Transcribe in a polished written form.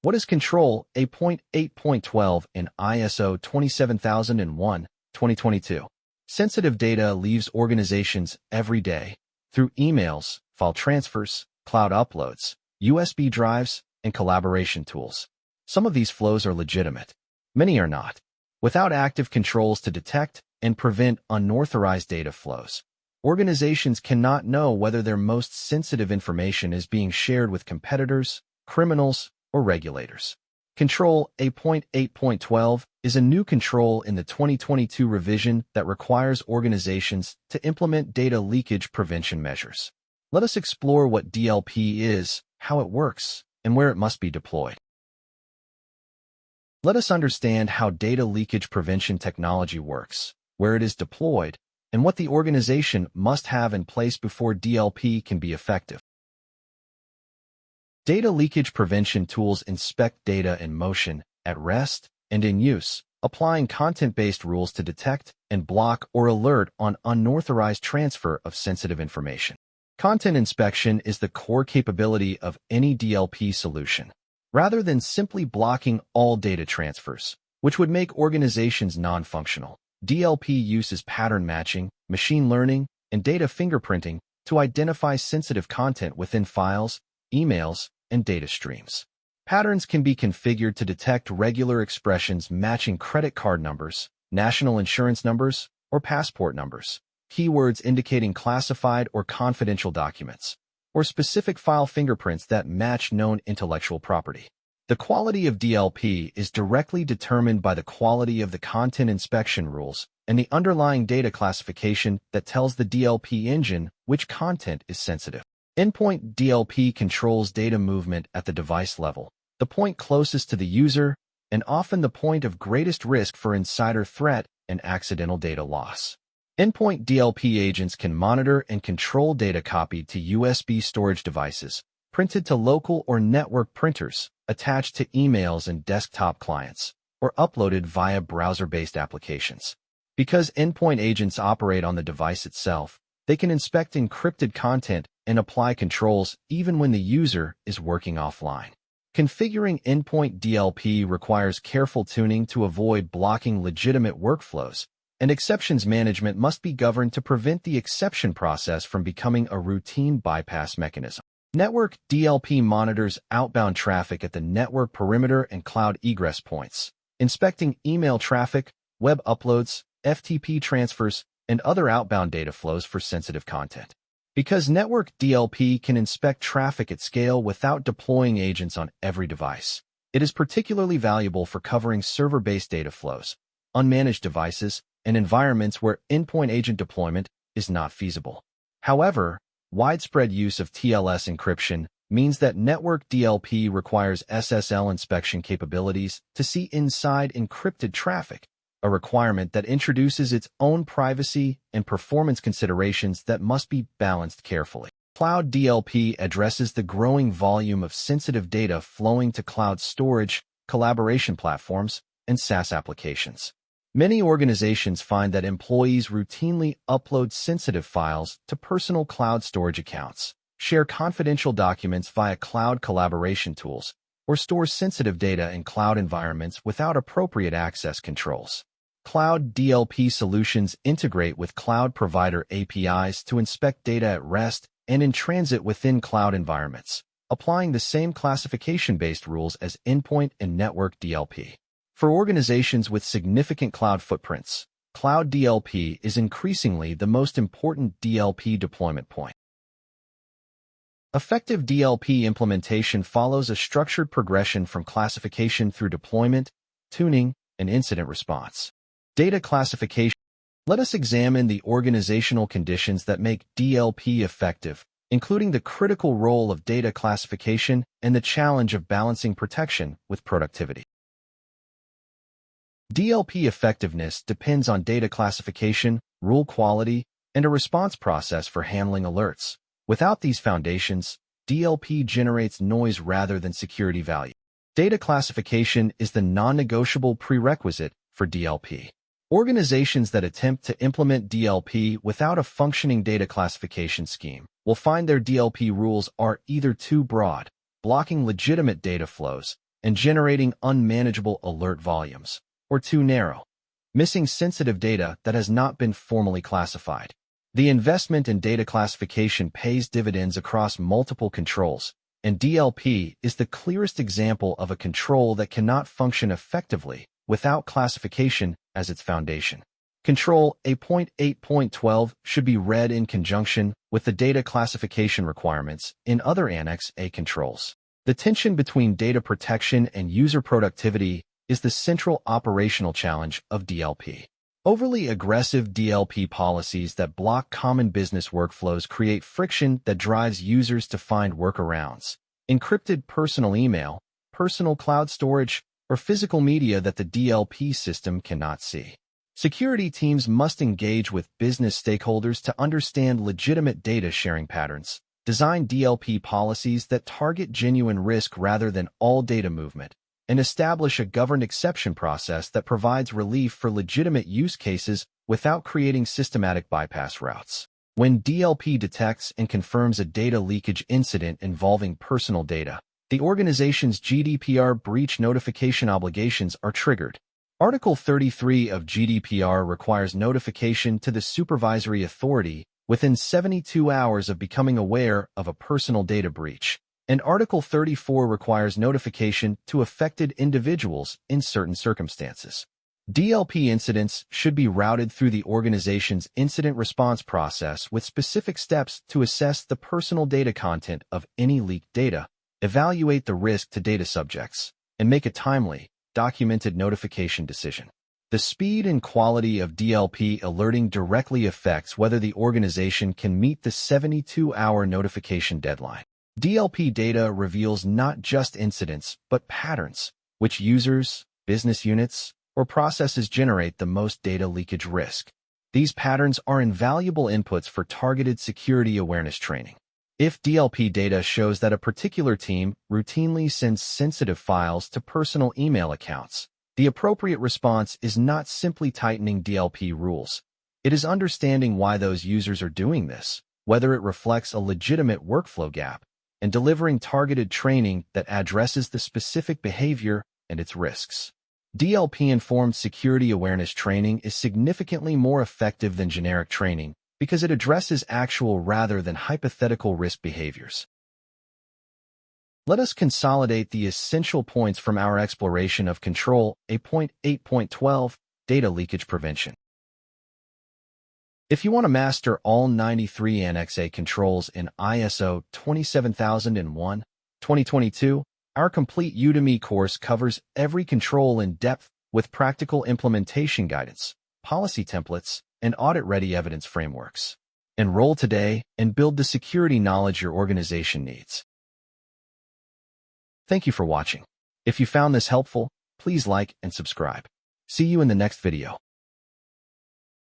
What is Control A.8.12 in ISO 27001-2022? Sensitive data leaves organizations every day through emails, file transfers, cloud uploads, USB drives, and collaboration tools. Some of these flows are legitimate. Many are not. Without active controls to detect and prevent unauthorized data flows, organizations cannot know whether their most sensitive information is being shared with competitors, criminals, or regulators. Control A.8.12 is a new control in the 2022 revision that requires organizations to implement data leakage prevention measures. Let us explore what DLP is, how it works, and where it must be deployed. Let us understand how data leakage prevention technology works, where it is deployed, and what the organization must have in place before DLP can be effective. Data leakage prevention tools inspect data in motion, at rest, and in use, applying content-based rules to detect and block or alert on unauthorized transfer of sensitive information. Content inspection is the core capability of any DLP solution. Rather than simply blocking all data transfers, which would make organizations non-functional, DLP uses pattern matching, machine learning, and data fingerprinting to identify sensitive content within files, emails, and data streams. Patterns can be configured to detect regular expressions matching credit card numbers, national insurance numbers, or passport numbers, keywords indicating classified or confidential documents, or specific file fingerprints that match known intellectual property. The quality of DLP is directly determined by the quality of the content inspection rules and the underlying data classification that tells the DLP engine which content is sensitive. Endpoint DLP controls data movement at the device level, the point closest to the user, and often the point of greatest risk for insider threat and accidental data loss. Endpoint DLP agents can monitor and control data copied to USB storage devices, printed to local or network printers, attached to emails and desktop clients, or uploaded via browser-based applications. Because endpoint agents operate on the device itself, they can inspect encrypted content and apply controls even when the user is working offline. Configuring endpoint DLP requires careful tuning to avoid blocking legitimate workflows, and exceptions management must be governed to prevent the exception process from becoming a routine bypass mechanism. Network DLP monitors outbound traffic at the network perimeter and cloud egress points, inspecting email traffic, web uploads, FTP transfers, and other outbound data flows for sensitive content. Because network DLP can inspect traffic at scale without deploying agents on every device, it is particularly valuable for covering server-based data flows, unmanaged devices, and environments where endpoint agent deployment is not feasible. However, widespread use of TLS encryption means that network DLP requires SSL inspection capabilities to see inside encrypted traffic, a requirement that introduces its own privacy and performance considerations that must be balanced carefully. Cloud DLP addresses the growing volume of sensitive data flowing to cloud storage, collaboration platforms, and SaaS applications. Many organizations find that employees routinely upload sensitive files to personal cloud storage accounts, share confidential documents via cloud collaboration tools, or store sensitive data in cloud environments without appropriate access controls. Cloud DLP solutions integrate with cloud provider APIs to inspect data at rest and in transit within cloud environments, applying the same classification-based rules as endpoint and network DLP. For organizations with significant cloud footprints, cloud DLP is increasingly the most important DLP deployment point. Effective DLP implementation follows a structured progression from classification through deployment, tuning, and incident response. Data classification. Let us examine the organizational conditions that make DLP effective, including the critical role of data classification and the challenge of balancing protection with productivity. DLP effectiveness depends on data classification, rule quality, and a response process for handling alerts. Without these foundations, DLP generates noise rather than security value. Data classification is the non-negotiable prerequisite for DLP. Organizations that attempt to implement DLP without a functioning data classification scheme will find their DLP rules are either too broad, blocking legitimate data flows, and generating unmanageable alert volumes, or too narrow, missing sensitive data that has not been formally classified. The investment in data classification pays dividends across multiple controls, and DLP is the clearest example of a control that cannot function effectively without classification as its foundation. Control A.8.12 should be read in conjunction with the data classification requirements in other Annex A controls. The tension between data protection and user productivity is the central operational challenge of DLP. Overly aggressive DLP policies that block common business workflows create friction that drives users to find workarounds. Encrypted personal email, personal cloud storage, or physical media that the DLP system cannot see. Security teams must engage with business stakeholders to understand legitimate data sharing patterns, design DLP policies that target genuine risk rather than all data movement, and establish a governed exception process that provides relief for legitimate use cases without creating systematic bypass routes. When DLP detects and confirms a data leakage incident involving personal data, the organization's GDPR breach notification obligations are triggered. Article 33 of GDPR requires notification to the supervisory authority within 72 hours of becoming aware of a personal data breach, and Article 34 requires notification to affected individuals in certain circumstances. DLP incidents should be routed through the organization's incident response process with specific steps to assess the personal data content of any leaked data, evaluate the risk to data subjects, and make a timely, documented notification decision. The speed and quality of DLP alerting directly affects whether the organization can meet the 72-hour notification deadline. DLP data reveals not just incidents, but patterns, which users, business units, or processes generate the most data leakage risk. These patterns are invaluable inputs for targeted security awareness training. If DLP data shows that a particular team routinely sends sensitive files to personal email accounts, the appropriate response is not simply tightening DLP rules. It is understanding why those users are doing this, whether it reflects a legitimate workflow gap, and delivering targeted training that addresses the specific behavior and its risks. DLP-informed security awareness training is significantly more effective than generic training because it addresses actual rather than hypothetical risk behaviors. Let us consolidate the essential points from our exploration of Control A.8.12 Data Leakage Prevention. If you want to master all 93 Annex A controls in ISO 27001, 2022, our complete Udemy course covers every control in depth with practical implementation guidance, policy templates, and audit-ready evidence frameworks. Enroll today and build the security knowledge your organization needs. Thank you for watching. If you found this helpful, please like and subscribe. See you in the next video.